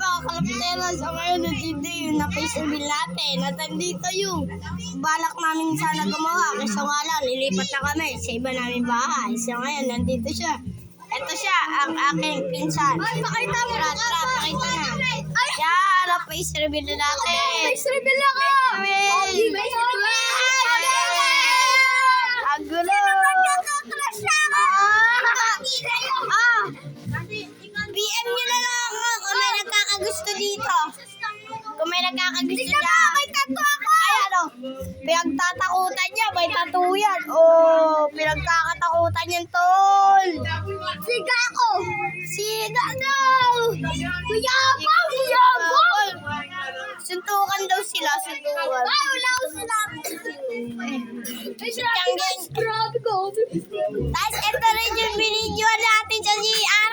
mga kalapitero, so ngayon nandito yung na-face reveal natin. At nandito yung balak namin sana gumawa. Kasi nga lang, lilipat na kami sa iba namin bahay. So ngayon, nandito siya. Ito siya, ang aking pinsan. Ay, pakita mo na. Pakita na. Yan, na-face reveal na natin. Face reveal ako! Ang gulo! PM nyo na lang ako kung may nagkakagusto dito. Kung may nagkakagusto dyan. May tattoo ako! Ayan o. Pinagtatakutan niya. May tattoo yan. Oh, pinagkakatakutan yan, tol. Siga ako! Siga daw! Kuyabang! Kuyabang! Suntukan daw sila. Suntukan. Ay, wala ko sila! Grabe ko! Tapos ito rin yung binidyoan natin sa GR.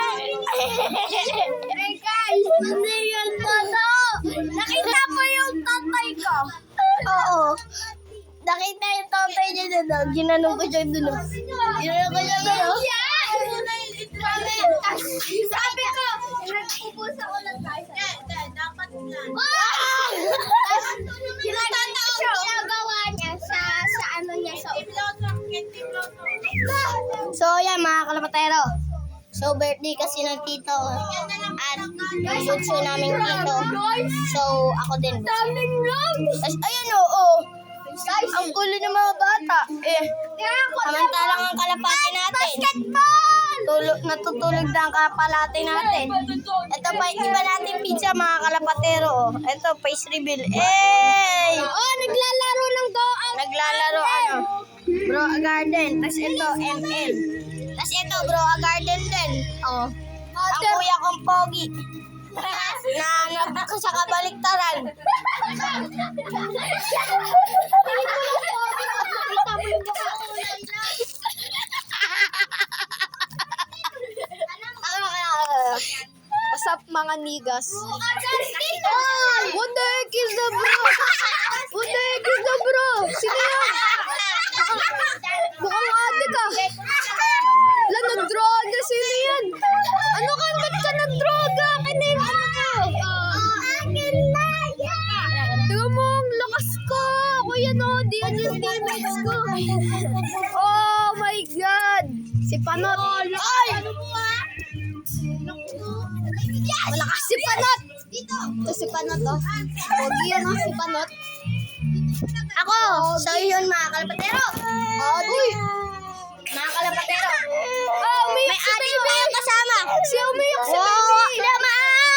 Hey guys! Ano yung toto? Nakita mo yung tatay ko? Oo. Nakita yung tatay niya doon. Ginanong ko siya doon. Ginanong ko siya doon. Sabi ko, nagpupus ako ng tayo. Dapat lang. Ginagawa niya sa ano niya sa So yan mga kalapatero. So birthday kasi ng tito. At yung bunso namin tito. So ako din. Tapos ayun oo. Ang gulo ng mga bata. Samantalang ang kalapati natin. Natutulog na ang kalapati natin. Ito pa yung iba natin pizza mga kalapatero. Ito face reveal. Oh, naglalaro ng goang. Naglalaro ano? Bro a garden. Tapos ito ML. Tapos ito bro a garden din. Oh. Ang kuya kong pogi. Na ko sa kabaliktaran. What's up mga niggas? What the heck is the bro? What the heck is the bro? Sino yan? Mukhang ate ka. Wala, nag-droga. Sino yan? Ano ka? Ba't ka nag-droga? Kinig ano mo? Akin na yan! Tingnan mo, ang lakas ko. Kuya no, di yan yung teammates ko. Oh my God! Si Panot. Ay! Malakas si Panot! Ito si Panot, oh. Pogi yan, oh, si Panot. Ako, so yun mga kalapatero. Uy! Mga kalapatero. Oh, May adik pa yung kasama. Si umiyak si Wow, baby! naman!